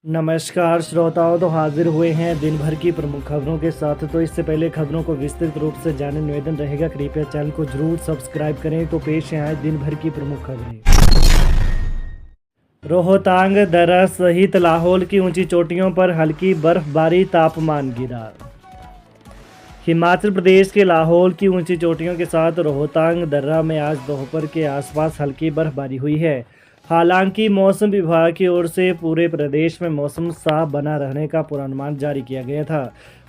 नमस्कार श्रोताओं, तो हाजिर हुए हैं दिन भर की प्रमुख खबरों के साथ। तो इससे पहले खबरों को विस्तृत रूप से जानने निवेदन रहेगा, कृपया चैनल को जरूर सब्सक्राइब करें। तो पेश है आज दिन भर की प्रमुख खबरें। रोहतांग दर्रा सहित लाहौल की ऊंची चोटियों पर हल्की बर्फबारी, तापमान गिरा। हिमाचल प्रदेश के लाहौल की ऊंची चोटियों के साथ रोहतांग दर्रा में आज दोपहर के आसपास हल्की बर्फबारी हुई है। हालांकि मौसम विभाग की ओर से पूरे प्रदेश में मौसम साफ बना रहने का पूर्वानुमान जारी किया गया था।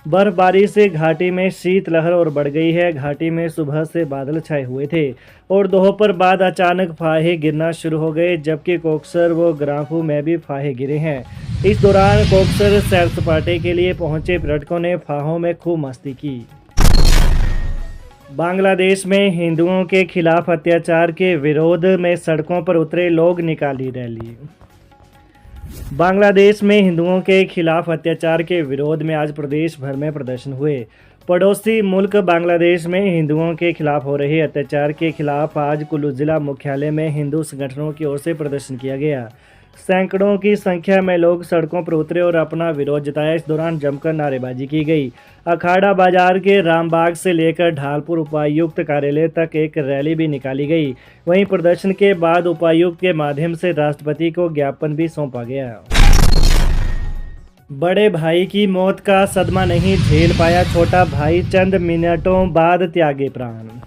बर्फबारी से घाटी में शीतलहर और बढ़ गई है। घाटी में सुबह से बादल छाए हुए थे और दोपहर बाद अचानक फाहे गिरना शुरू हो गए, जबकि कोकसर व ग्राफू में भी फाहे गिरे हैं। इस दौरान कोकसर सैर सपाटे के लिए पहुंचे पर्यटकों ने फाहों में खूब मस्ती की। बांग्लादेश में हिंदुओं के खिलाफ अत्याचार के विरोध में सड़कों पर उतरे लोग, निकाली रैली। बांग्लादेश में हिंदुओं के खिलाफ अत्याचार के विरोध में आज प्रदेश भर में प्रदर्शन हुए। पड़ोसी मुल्क बांग्लादेश में हिंदुओं के खिलाफ हो रहे अत्याचार के खिलाफ आज कुल्लू जिला मुख्यालय में हिंदू संगठनों की ओर से प्रदर्शन किया गया। सैकड़ों की संख्या में लोग सड़कों पर उतरे और अपना विरोध जताया। इस दौरान जमकर नारेबाजी की गई। अखाड़ा बाजार के रामबाग से लेकर ढालपुर उपायुक्त कार्यालय तक एक रैली भी निकाली गई। वहीं प्रदर्शन के बाद उपायुक्त के माध्यम से राष्ट्रपति को ज्ञापन भी सौंपा गया। बड़े भाई की मौत का सदमा नहीं झेल पाया छोटा भाई, चंद मिनटों बाद त्यागे प्राण।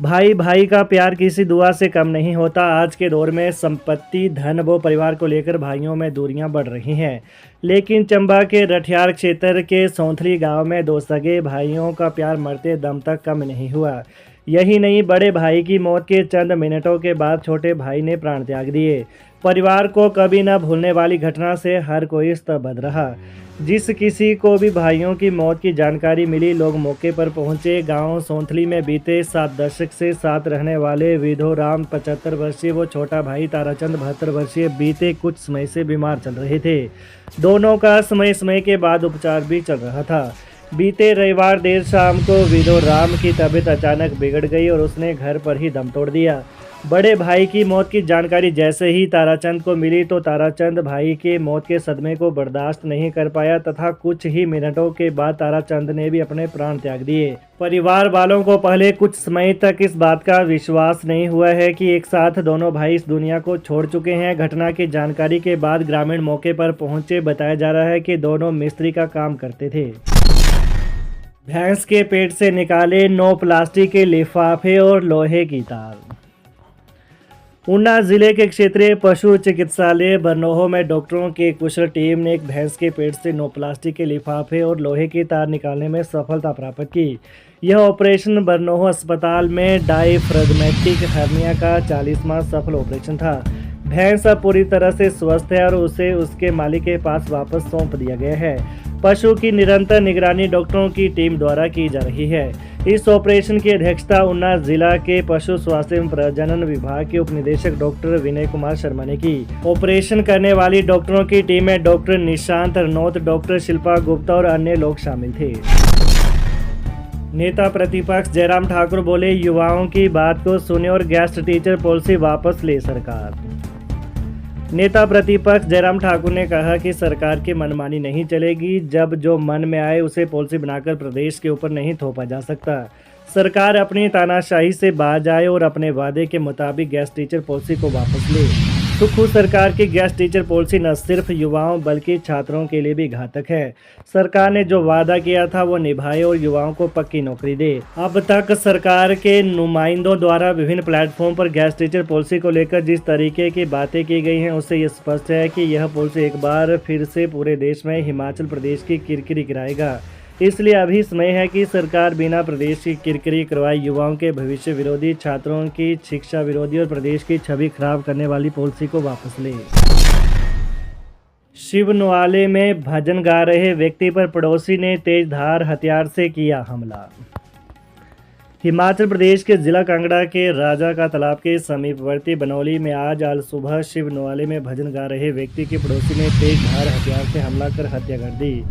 भाई भाई का प्यार किसी दुआ से कम नहीं होता। आज के दौर में संपत्ति, धन व परिवार को लेकर भाइयों में दूरियां बढ़ रही हैं, लेकिन चंबा के रठियार क्षेत्र के सौंथली गांव में दो सगे भाइयों का प्यार मरते दम तक कम नहीं हुआ। यही नहीं, बड़े भाई की मौत के चंद मिनटों के बाद छोटे भाई ने प्राण त्याग दिए। परिवार को कभी न भूलने वाली घटना से हर कोई स्तब्ध रहा। जिस किसी को भी भाइयों की मौत की जानकारी मिली, लोग मौके पर पहुंचे। गांव सौंथली में बीते 7 दशक से साथ रहने वाले विधोराम 75 वर्षीय व छोटा भाई ताराचंद 72 वर्षीय बीते कुछ समय से बीमार चल रहे थे। दोनों का समय समय के बाद उपचार भी चल रहा था। बीते रविवार देर शाम को विधोराम की तबीयत अचानक बिगड़ गई और उसने घर पर ही दम तोड़ दिया। बड़े भाई की मौत की जानकारी जैसे ही ताराचंद को मिली तो ताराचंद भाई के मौत के सदमे को बर्दाश्त नहीं कर पाया तथा कुछ ही मिनटों के बाद ताराचंद ने भी अपने प्राण त्याग दिए। परिवार वालों को पहले कुछ समय तक इस बात का विश्वास नहीं हुआ है कि एक साथ दोनों भाई इस दुनिया को छोड़ चुके हैं। घटना की जानकारी के बाद ग्रामीण मौके पर पहुंचे। बताया जा रहा है कि दोनों मिस्त्री का काम करते थे। भैंस के पेट से निकाले 9 प्लास्टिक के लिफाफे और लोहे की तार। ऊना जिले के क्षेत्रीय पशु चिकित्सालय बरनोह में डॉक्टरों की कुशल टीम ने एक भैंस के पेट से 9 प्लास्टिक के लिफाफे और लोहे की तार निकालने में सफलता प्राप्त की। यह ऑपरेशन बरनोह अस्पताल में डायफ्राग्मेटिक हर्निया का 40वां सफल ऑपरेशन था। भैंस अब पूरी तरह से स्वस्थ है और उसे उसके मालिक के पास वापस सौंप दिया गया है। पशु की निरंतर निगरानी डॉक्टरों की टीम द्वारा की जा रही है। इस ऑपरेशन की अध्यक्षता ऊना जिला के पशु स्वास्थ्य एवं प्रजनन विभाग के उप निदेशक डॉक्टर विनय कुमार शर्मा ने की। ऑपरेशन करने वाली डॉक्टरों की टीम में डॉक्टर निशांत रनौत, डॉक्टर शिल्पा गुप्ता और अन्य लोग शामिल थे। नेता प्रतिपक्ष जयराम ठाकुर बोले, युवाओं की बात को सुने और गेस्ट टीचर पॉलिसी वापस ले सरकार। नेता प्रतिपक्ष जयराम ठाकुर ने कहा कि सरकार की मनमानी नहीं चलेगी। जब जो मन में आए उसे पॉलिसी बनाकर प्रदेश के ऊपर नहीं थोपा जा सकता। सरकार अपनी तानाशाही से बाज आए और अपने वादे के मुताबिक गेस्ट टीचर पॉलिसी को वापस ले। सुखू सरकार की गेस्ट टीचर पॉलिसी न सिर्फ युवाओं बल्कि छात्रों के लिए भी घातक है। सरकार ने जो वादा किया था वो निभाए और युवाओं को पक्की नौकरी दे। अब तक सरकार के नुमाइंदों द्वारा विभिन्न प्लेटफॉर्म पर गेस्ट टीचर पॉलिसी को लेकर जिस तरीके की बातें की गई हैं, उससे ये स्पष्ट है कि यह पॉलिसी एक बार फिर से पूरे देश में हिमाचल प्रदेश की किरकिरी कराएगा। इसलिए अभी समय है कि सरकार बिना प्रदेश की किरकिरी करवाए युवाओं के भविष्य विरोधी, छात्रों की शिक्षा विरोधी और प्रदेश की छवि खराब करने वाली पॉलिसी को वापस ले। शिवनवाले में भजन गा रहे व्यक्ति पर पड़ोसी ने तेजधार हथियार से किया हमला। हिमाचल प्रदेश के जिला कांगड़ा के राजा का तालाब के समीपवर्ती बनौली में आज सुबह शिवनवाले में भजन गा रहे व्यक्ति के पड़ोसी ने तेजधार हथियार से हमला कर हत्या कर दी।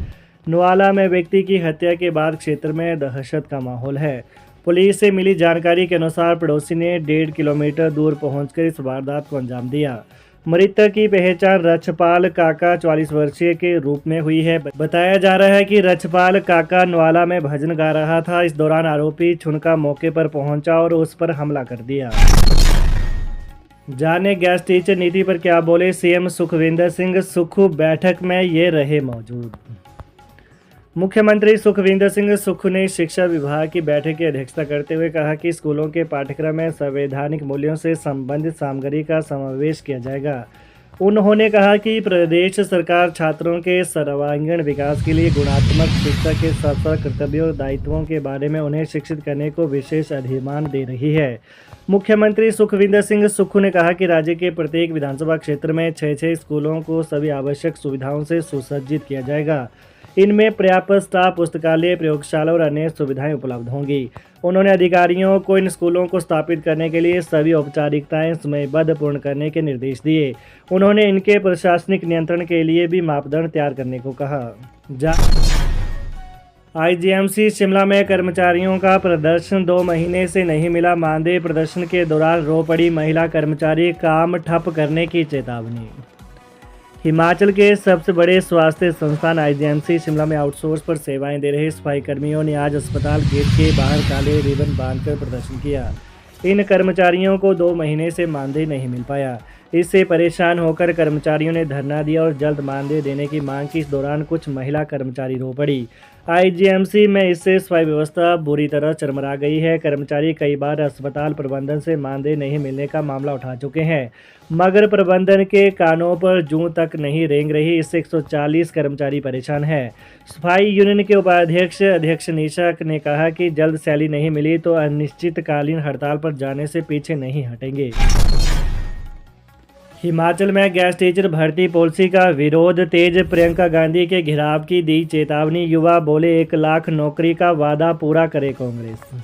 नवाला में व्यक्ति की हत्या के बाद क्षेत्र में दहशत का माहौल है। पुलिस से मिली जानकारी के अनुसार पड़ोसी ने 1.5 किलोमीटर दूर पहुंचकर इस वारदात को अंजाम दिया। मृतक की पहचान रछपाल काका 44 वर्षीय के रूप में हुई है। बताया जा रहा है कि रछपाल काका नवाला में भजन गा रहा था। इस दौरान आरोपी छुनका मौके पर पहुंचा और उस पर हमला कर दिया। जाने गैस टीचर नीति पर क्या बोले सीएम सुखविंदर सिंह, सुक्खू बैठक में ये रहे मौजूद। मुख्यमंत्री सुखविंदर सिंह सुक्खू ने शिक्षा विभाग की बैठक की अध्यक्षता करते हुए कहा कि स्कूलों के पाठ्यक्रम में संवैधानिक मूल्यों से संबंधित सामग्री का समावेश किया जाएगा। उन्होंने कहा कि प्रदेश सरकार छात्रों के सर्वांगीण विकास के लिए गुणात्मक शिक्षा के साथ साथ कर्तव्यों और दायित्वों के बारे में उन्हें शिक्षित करने को विशेष अधिमान दे रही है। मुख्यमंत्री सुखविंदर सिंह सुक्खू ने कहा कि राज्य के प्रत्येक विधानसभा क्षेत्र में 6 स्कूलों को सभी आवश्यक सुविधाओं से सुसज्जित किया जाएगा। इनमें पर्याप्त स्टाफ, पुस्तकालय, प्रयोगशाला और अन्य सुविधाएं उपलब्ध होंगी। उन्होंने अधिकारियों को इन स्कूलों को स्थापित करने के लिए सभी औपचारिकताएं समयबद्ध पूर्ण करने के निर्देश दिए। उन्होंने इनके प्रशासनिक नियंत्रण के लिए भी मापदंड तैयार करने को कहा। आईजीएमसी शिमला में कर्मचारियों का प्रदर्शन 2 महीने से नहीं मिला मानदेय। प्रदर्शन के दौरान रो पड़ी महिला कर्मचारी, काम ठप करने की चेतावनी। हिमाचल के सबसे बड़े स्वास्थ्य संस्थान आईजीएमसी शिमला में आउटसोर्स पर सेवाएं दे रहे सफाई कर्मियों ने आज अस्पताल गेट के बाहर काले रिबन बांधकर प्रदर्शन किया। इन कर्मचारियों को 2 महीने से मानदेय नहीं मिल पाया। इससे परेशान होकर कर्मचारियों ने धरना दिया और जल्द मानदेय देने की मांग की। इस दौरान कुछ महिला कर्मचारी रो पड़ी। आईजीएमसी में इससे सफाई व्यवस्था बुरी तरह चरमरा गई है। कर्मचारी कई बार अस्पताल प्रबंधन से मानदेय नहीं मिलने का मामला उठा चुके हैं, मगर प्रबंधन के कानों पर जूं तक नहीं रेंग रही। इससे 140 कर्मचारी परेशान हैं। सफाई यूनियन के उपाध्यक्ष अध्यक्ष निशा ने कहा कि जल्द सैलरी नहीं मिली तो अनिश्चितकालीन हड़ताल पर जाने से पीछे नहीं हटेंगे। हिमाचल में गैस टीचर भर्ती पॉलिसी का विरोध तेज। प्रियंका गांधी के घेराव की दी चेतावनी। युवा बोले 1 लाख नौकरी का वादा पूरा करे कांग्रेस।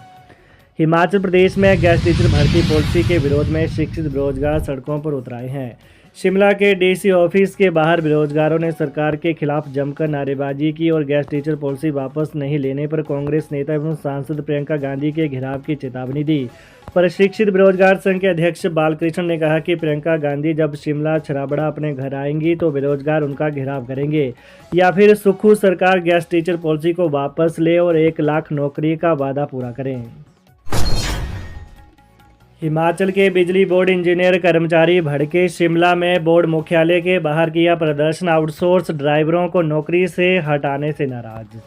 हिमाचल प्रदेश में गैस टीचर भर्ती पॉलिसी के विरोध में शिक्षित बेरोजगार सड़कों पर उतर आए हैं। शिमला के डीसी ऑफिस के बाहर बेरोजगारों ने सरकार के खिलाफ जमकर नारेबाजी की और गैस टीचर पॉलिसी वापस नहीं लेने पर कांग्रेस नेता एवं सांसद प्रियंका गांधी के घेराव की चेतावनी दी। प्रशिक्षित बेरोजगार संघ के अध्यक्ष बालकृष्ण ने कहा कि प्रियंका गांधी जब शिमला छराबड़ा अपने घर आएंगी तो बेरोजगार उनका घेराव करेंगे, या फिर सुक्खू सरकार गैस टीचर पॉलिसी को वापस ले और 1 लाख नौकरी का वादा पूरा करें। हिमाचल के बिजली बोर्ड इंजीनियर कर्मचारी भड़के। शिमला में बोर्ड मुख्यालय के बाहर किया प्रदर्शन। आउटसोर्स ड्राइवरों को नौकरी से हटाने से नाराज।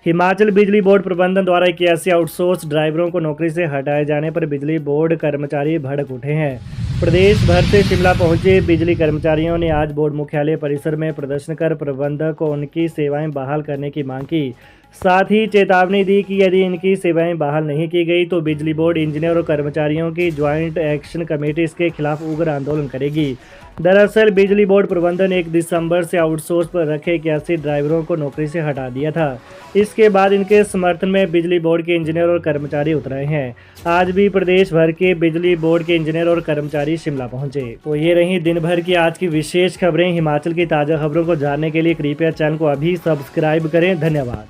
हिमाचल बिजली बोर्ड प्रबंधन द्वारा 81 आउटसोर्स ड्राइवरों को नौकरी से हटाए जाने पर बिजली बोर्ड कर्मचारी भड़क उठे हैं। प्रदेश भर से शिमला पहुंचे बिजली कर्मचारियों ने आज बोर्ड मुख्यालय परिसर में प्रदर्शन कर प्रबंधक को उनकी सेवाएं बहाल करने की मांग की। साथ ही चेतावनी दी कि यदि इनकी सेवाएं बहाल नहीं की गई तो बिजली बोर्ड इंजीनियर और कर्मचारियों की ज्वाइंट एक्शन कमेटी इसके खिलाफ उग्र आंदोलन करेगी। दरअसल बिजली बोर्ड प्रबंधन 1 दिसंबर से आउटसोर्स पर रखे 81 ड्राइवरों को नौकरी से हटा दिया था। इसके बाद इनके समर्थन में बिजली बोर्ड के इंजीनियर और कर्मचारी उतरे हैं। आज भी प्रदेश भर के बिजली बोर्ड के इंजीनियर और कर्मचारी शिमला पहुंचे। तो ये रही दिन भर की आज की विशेष खबरें। हिमाचल की ताज़ा खबरों को जानने के लिए कृपया चैनल को अभी सब्सक्राइब करें। धन्यवाद।